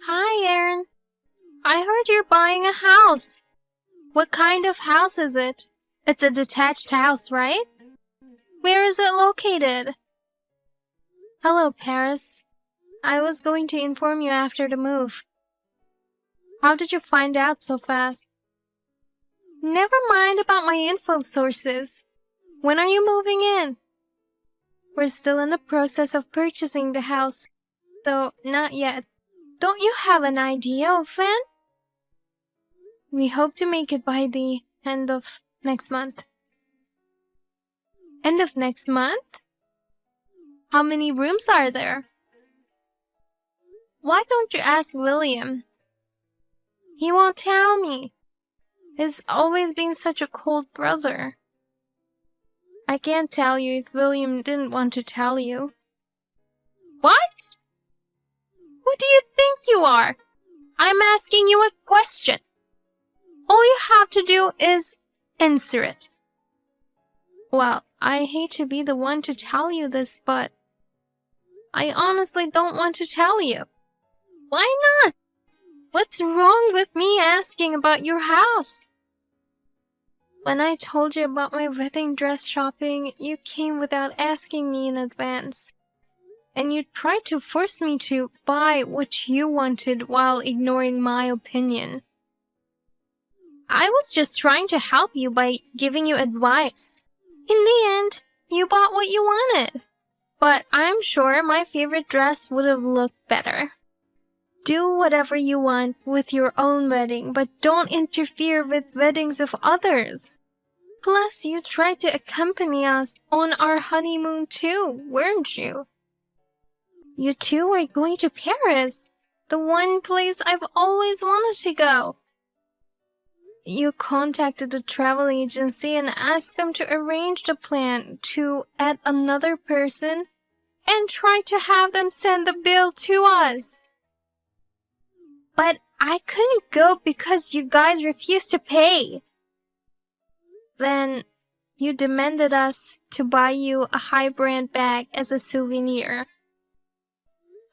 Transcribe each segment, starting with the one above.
Hi, Aaron. I heard you're buying a house. What kind of house is it? It's a detached house, right? Where is it located? Hello, Paris. I was going to inform you after the move. How did you find out so fast? Never mind about my info sources. When are you moving in? We're still in the process of purchasing the house, so not yet. Don't you have an idea of when? We hope to make it by the end of next month. End of next month? How many rooms are there? Why don't you ask William? He won't tell me. He's always been such a cold brother. I can't tell you if William didn't want to tell you. What? Who do you think you are? I'm asking you a question. All you have to do is answer it. Well, I hate to be the one to tell you this, but I honestly don't want to tell you. Why not? What's wrong with me asking about your house? When I told you about my wedding dress shopping, you came without asking me in advance. And you tried to force me to buy what you wanted while ignoring my opinion. I was just trying to help you by giving you advice. In the end, you bought what you wanted. But I'm sure my favorite dress would have looked better. Do whatever you want with your own wedding, but don't interfere with weddings of others. Plus, you tried to accompany us on our honeymoon too, weren't you? You two were going to Paris, the one place I've always wanted to go. You contacted the travel agency and asked them to arrange the plan to add another person and tried to have them send the bill to us. But I couldn't go because you guys refused to pay. Then you demanded us to buy you a high-brand bag as a souvenir.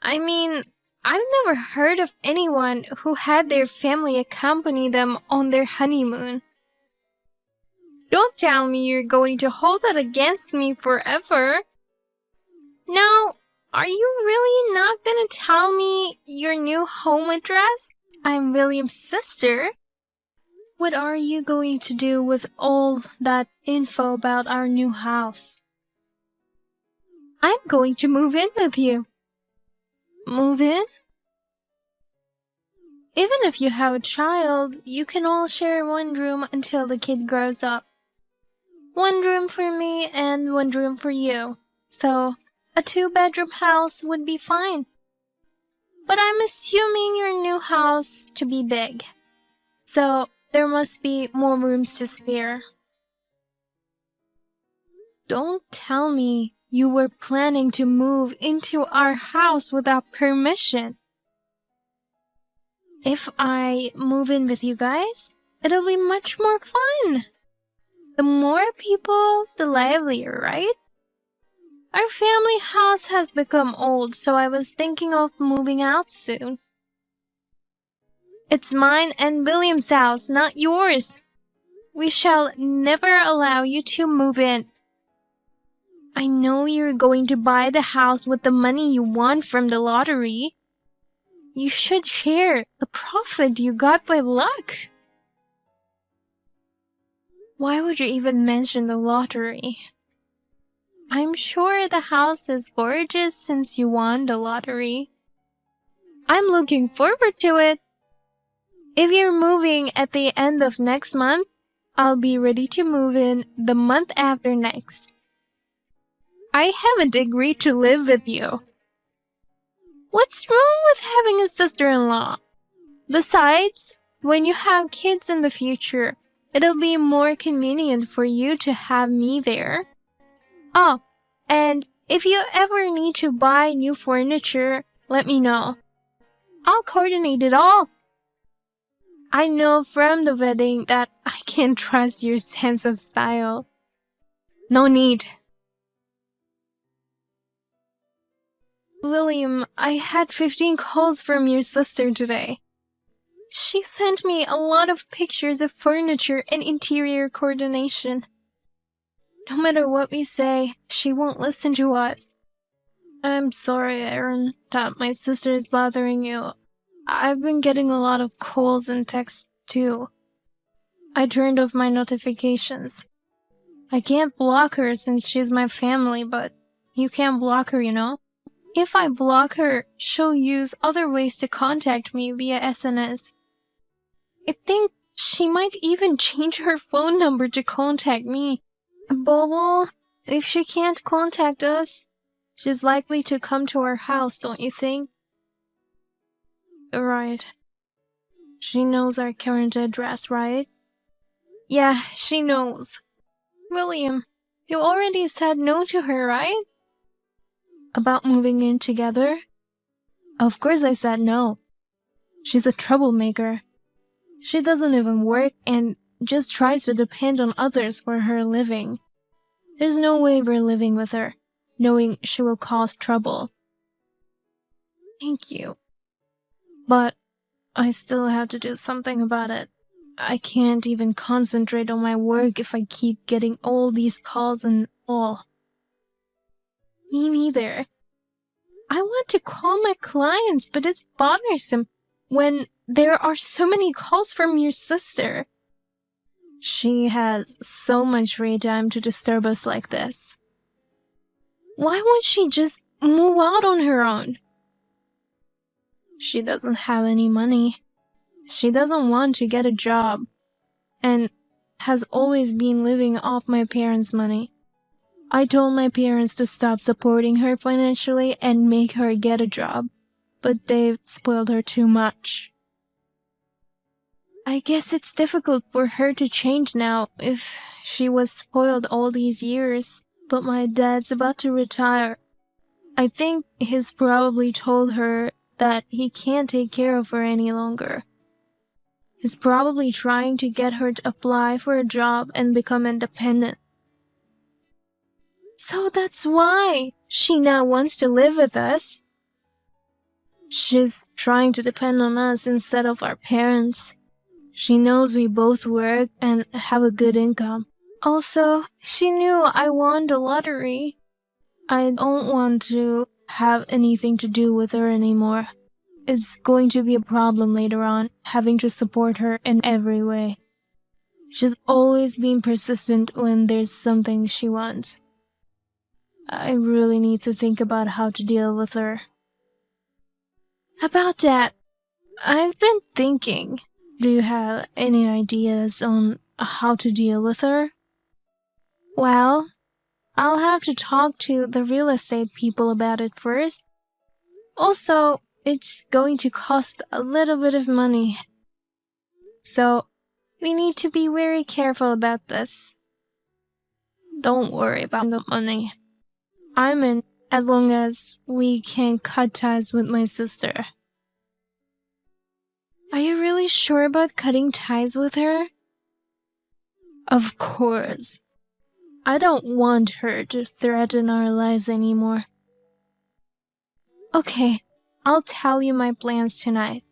I mean, I've never heard of anyone who had their family accompany them on their honeymoon. Don't tell me you're going to hold that against me forever. Now, are you really not gonna tell me your new home address? I'm William's sister. What are you going to do with all that info about our new house? I'm going to move in with you. Move in? Even if you have a child, you can all share one room until the kid grows up. One room for me and one room for you. So, a 2-bedroom house would be fine. But I'm assuming your new house to be big. So, there must be more rooms to spare. Don't tell me you were planning to move into our house without permission. If I move in with you guys, it'll be much more fun. The more people, the livelier, right? Our family house has become old, so I was thinking of moving out soon. It's mine and William's house, not yours. We shall never allow you to move in. I know you're going to buy the house with the money you won from the lottery. You should share the profit you got by luck. Why would you even mention the lottery? I'm sure the house is gorgeous since you won the lottery. I'm looking forward to it. If you're moving at the end of next month, I'll be ready to move in the month after next. I haven't agreed to live with you. What's wrong with having a sister-in-law? Besides, when you have kids in the future, it'll be more convenient for you to have me there. Oh, and if you ever need to buy new furniture, let me know. I'll coordinate it all. I know from the wedding that I can trust your sense of style. No need. William, I had 15 calls from your sister today. She sent me a lot of pictures of furniture and interior coordination. No matter what we say, she won't listen to us. I'm sorry, Aaron, that my sister is bothering you. I've been getting a lot of calls and texts too. I turned off my notifications. I can't block her since she's my family, but you can't block her, you know? If I block her, she'll use other ways to contact me via SNS. I think she might even change her phone number to contact me. Bobo, if she can't contact us, she's likely to come to our house, don't you think? Right. She knows our current address, right? Yeah, she knows. William, you already said no to her, right? About moving in together? Of course I said no. She's a troublemaker. She doesn't even work and just tries to depend on others for her living. There's no way we're living with her, knowing she will cause trouble. Thank you. But I still have to do something about it. I can't even concentrate on my work if I keep getting all these calls and all. Me neither. I want to call my clients, but it's bothersome when there are so many calls from your sister. She has so much free time to disturb us like this. Why won't she just move out on her own? She doesn't have any money. She doesn't want to get a job and has always been living off my parents' money. I told my parents to stop supporting her financially and make her get a job, but they've spoiled her too much. I guess it's difficult for her to change now if she was spoiled all these years, but my dad's about to retire. I think he's probably told her that he can't take care of her any longer. He's probably trying to get her to apply for a job and become independent. So that's why she now wants to live with us. She's trying to depend on us instead of our parents. She knows we both work and have a good income. Also, she knew I won the lottery. I don't want to have anything to do with her anymore. It's going to be a problem later on, having to support her in every way. She's always been persistent when there's something she wants. I really need to think about how to deal with her. About that, I've been thinking. Do you have any ideas on how to deal with her? Well, I'll have to talk to the real estate people about it first. Also, it's going to cost a little bit of money. So, we need to be very careful about this. Don't worry about the money. I'm in as long as we can cut ties with my sister. Are you really sure about cutting ties with her? Of course. I don't want her to threaten our lives anymore. Okay, I'll tell you my plans tonight.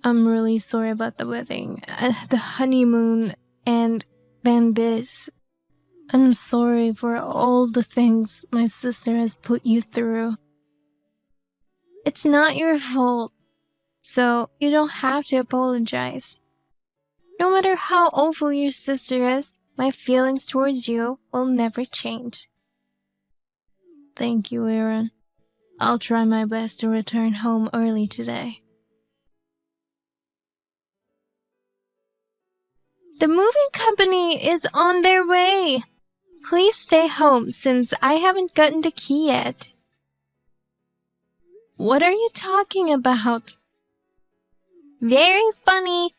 I'm really sorry about the wedding, the honeymoon, and then this. I'm sorry for all the things my sister has put you through. It's not your fault, so you don't have to apologize. No matter how awful your sister is, my feelings towards you will never change. Thank you, Aaron. I'll try my best to return home early today. The moving company is on their way. Please stay home since I haven't gotten the key yet. What are you talking about? Very funny.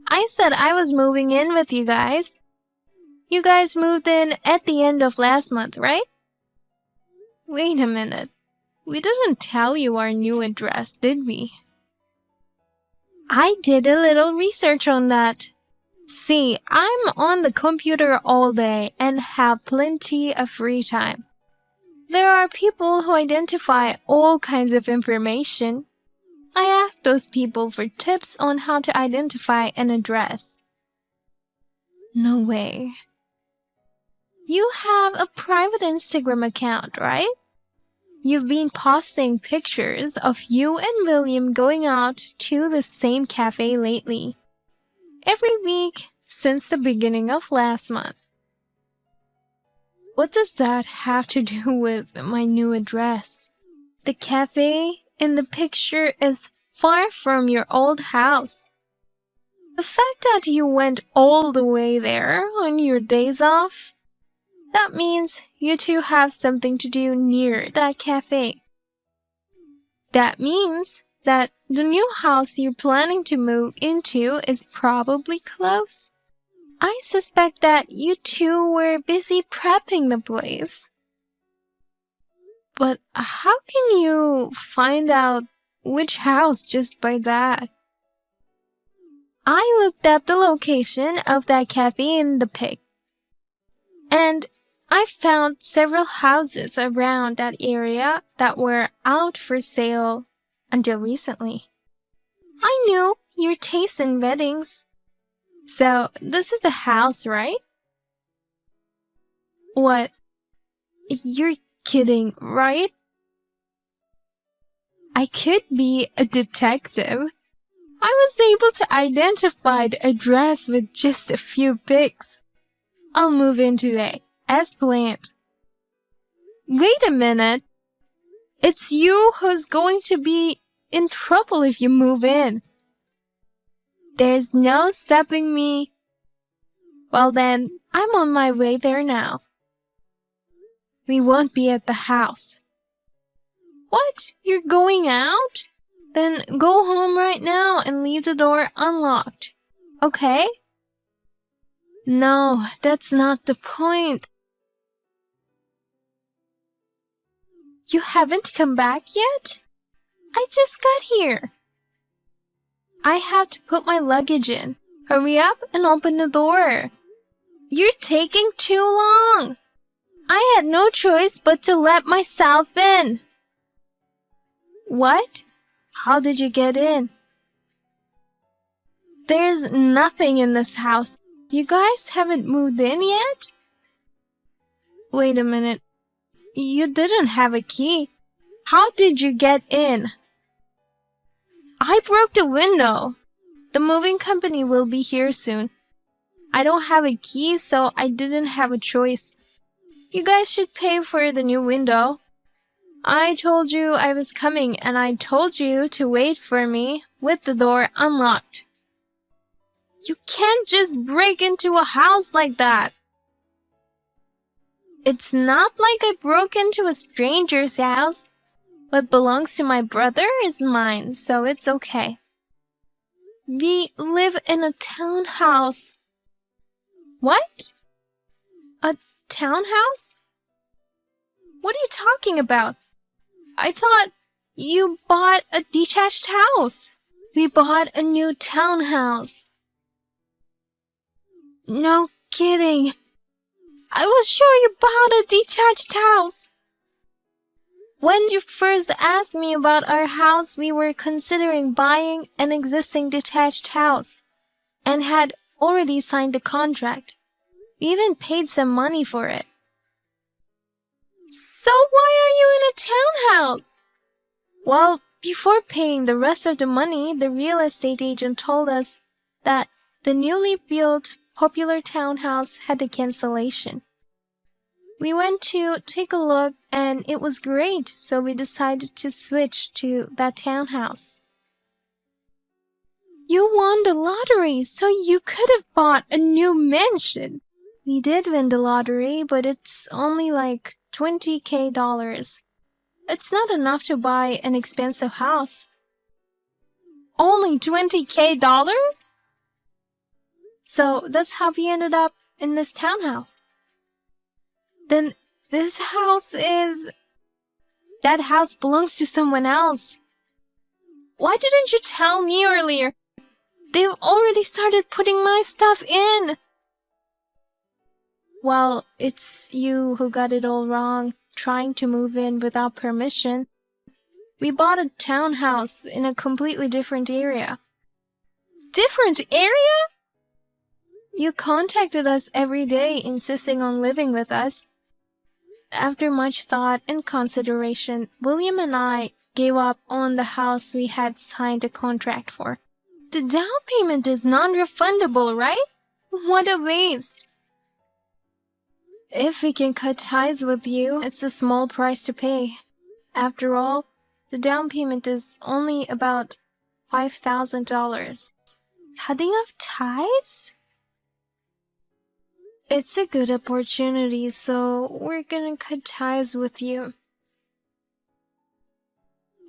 I said I was moving in with you guys. You guys moved in at the end of last month, right? Wait a minute. We didn't tell you our new address, did we? I did a little research on that. See, I'm on the computer all day and have plenty of free time. There are people who identify all kinds of information. I asked those people for tips on how to identify an address. No way. You have a private Instagram account, right? You've been posting pictures of you and William going out to the same cafe lately. Every week since the beginning of last month. What does that have to do with my new address? The cafe in the picture is far from your old house. The fact that you went all the way there on your days off, that means you two have something to do near that cafe. That means that the new house you're planning to move into is probably close. I suspect that you two were busy prepping the place. But how can you find out which house just by that? I looked up the location of that cafe in the pic, and I found several houses around that area that were out for sale until recently. I knew your taste in weddings. So, this is the house, right? What? You're kidding, right? I could be a detective. I was able to identify the address with just a few pics. I'll move in today, as planned. Wait a minute. It's you who's going to be in trouble if you move in. There's no stopping me. Well then, I'm on my way there now. We won't be at the house. What? You're going out? Then go home right now and leave the door unlocked. Okay? No, that's not the point. You haven't come back yet? I just got here. I have to put my luggage in. Hurry up and open the door. You're taking too long. I had no choice but to let myself in. What? How did you get in? There's nothing in this house. You guys haven't moved in yet? Wait a minute. You didn't have a key. How did you get in? I broke the window. The moving company will be here soon. I don't have a key, so I didn't have a choice. You guys should pay for the new window. I told you I was coming, and I told you to wait for me with the door unlocked. You can't just break into a house like that. It's not like I broke into a stranger's house. What belongs to my brother is mine, so it's okay. We live in a townhouse. What? A townhouse? What are you talking about? I thought you bought a detached house. We bought a new townhouse. No kidding. I was sure you bought a detached house. When you first asked me about our house, we were considering buying an existing detached house and had already signed the contract. We even paid some money for it. So why are you in a townhouse? Well, before paying the rest of the money, the real estate agent told us that the newly built popular townhouse had a cancellation. We went to take a look and it was great, so we decided to switch to that townhouse. You won the lottery, so you could have bought a new mansion. We did win the lottery, but it's only like $20,000. It's not enough to buy an expensive house. Only $20,000? So that's how we ended up in this townhouse. Then this house is... That house belongs to someone else. Why didn't you tell me earlier? They've already started putting my stuff in. Well, it's you who got it all wrong. trying to move in without permission. We bought a townhouse in a completely different area. Different area? You contacted us every day, insisting on living with us. After much thought and consideration, William and I gave up on the house we had signed a contract for. The down payment is non-refundable, right? What a waste. If we can cut ties with you, it's a small price to pay. After all, the down payment is only about $5,000. Cutting off ties? It's a good opportunity, so we're gonna cut ties with you.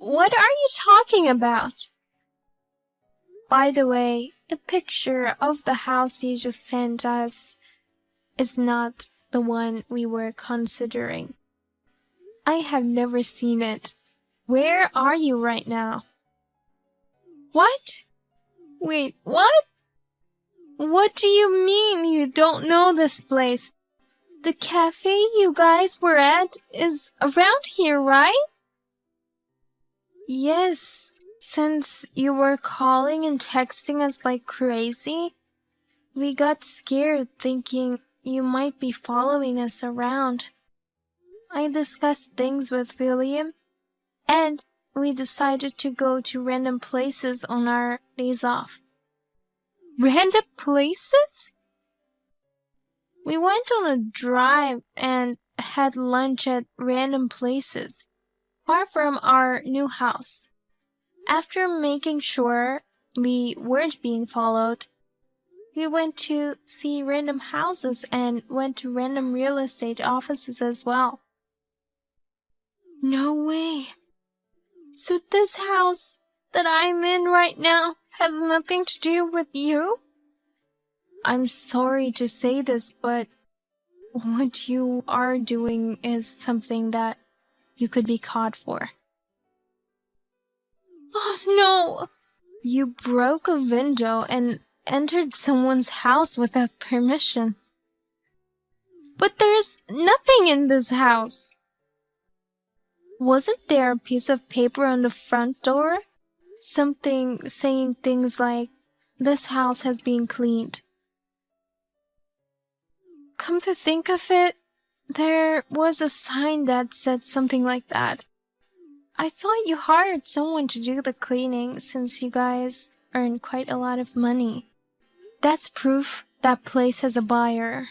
What are you talking about? By the way, the picture of the house you just sent us is not the one we were considering. I have never seen it. Where are you right now? What? Wait, what? What do you mean you don't know this place? The cafe you guys were at is around here, right? Yes, since you were calling and texting us like crazy, we got scared thinking you might be following us around. I discussed things with William, and we decided to go to random places on our days off. Random places? We went on a drive and had lunch at random places, far from our new house. After making sure we weren't being followed, we went to see random houses and went to random real estate offices as well. No way. So this house that I'm in right now has nothing to do with you? I'm sorry to say this, but what you are doing is something that you could be caught for. Oh no! You broke a window and entered someone's house without permission. But there's nothing in this house. Wasn't there a piece of paper on the front door? Something saying things like, "This house has been cleaned." Come to think of it, there was a sign that said something like that. I thought you hired someone to do the cleaning since you guys earn quite a lot of money. That's proof that place has a buyer.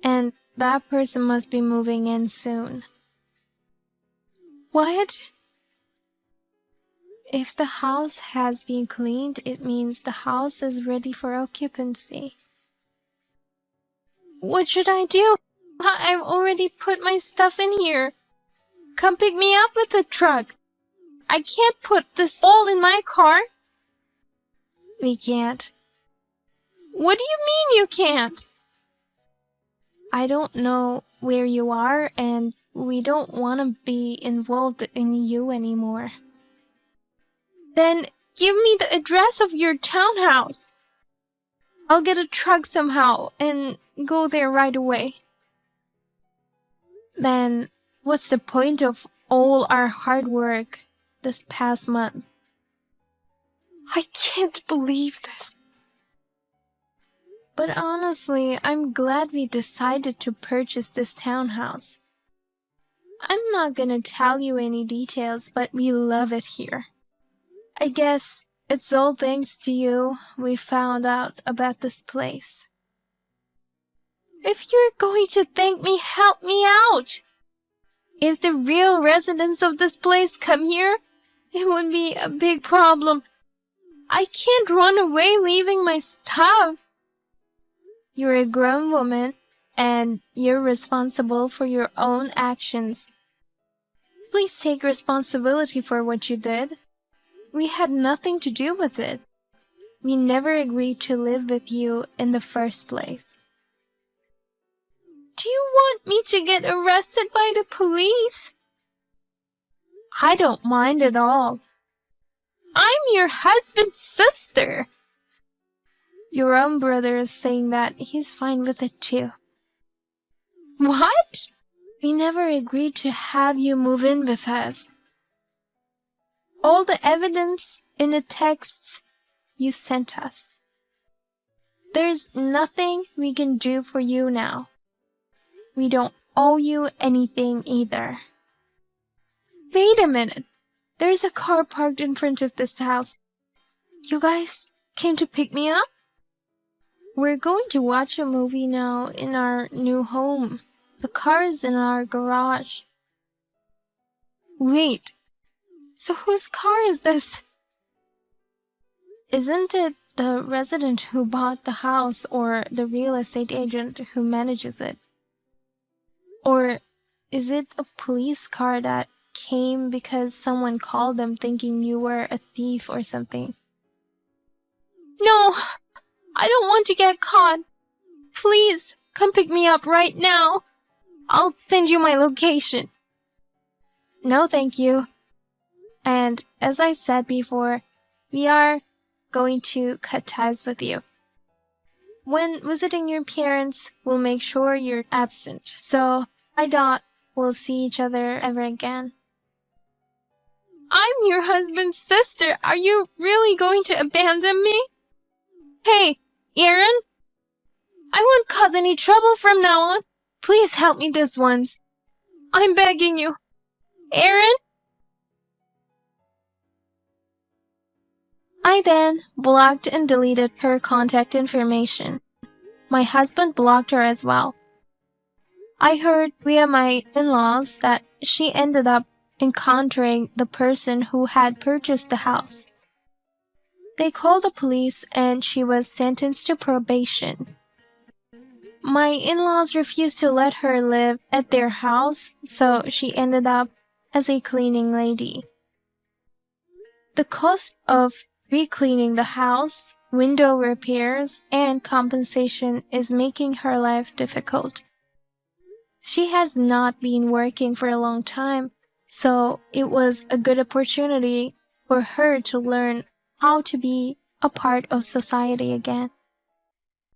And that person must be moving in soon. What? If the house has been cleaned, it means the house is ready for occupancy. What should I do? I've already put my stuff in here. Come pick me up with the truck. I can't put this all in my car. We can't. What do you mean you can't? I don't know where you are, and we don't want to be involved in you anymore. Then give me the address of your townhouse. I'll get a truck somehow and go there right away. Then what's the point of all our hard work this past month? I can't believe this. But honestly, I'm glad we decided to purchase this townhouse. I'm not gonna tell you any details, but we love it here. I guess it's all thanks to you we found out about this place. If you're going to thank me, help me out. If the real residents of this place come here, it would be a big problem. I can't run away leaving my stuff. You're a grown woman, and you're responsible for your own actions. Please take responsibility for what you did. We had nothing to do with it. We never agreed to live with you in the first place. Do you want me to get arrested by the police? I don't mind at all. I'm your husband's sister. Your own brother is saying that he's fine with it too. What? We never agreed to have you move in with us. All the evidence in the texts you sent us. There's nothing we can do for you now. We don't owe you anything either. Wait a minute. There's a car parked in front of this house. You guys came to pick me up? We're going to watch a movie now in our new home. The car is in our garage. Wait, so whose car is this? Isn't it the resident who bought the house or the real estate agent who manages it? Or is it a police car that came because someone called them thinking you were a thief or something? No, I don't want to get caught. Please, come pick me up right now. I'll send you my location. No, thank you. And as I said before, we are going to cut ties with you. When visiting your parents, we'll make sure you're absent. So I doubt we'll see each other ever again. I'm your husband's sister. Are you really going to abandon me? Hey, Aaron? I won't cause any trouble from now on. Please help me this once. I'm begging you. Aaron? I then blocked and deleted her contact information. My husband blocked her as well. I heard via my in-laws that she ended up encountering the person who had purchased the house. They called the police and she was sentenced to probation. My in-laws refused to let her live at their house, so she ended up as a cleaning lady. The cost of re-cleaning the house, window repairs, and compensation is making her life difficult. She has not been working for a long time, so it was a good opportunity for her to learn how to be a part of society again.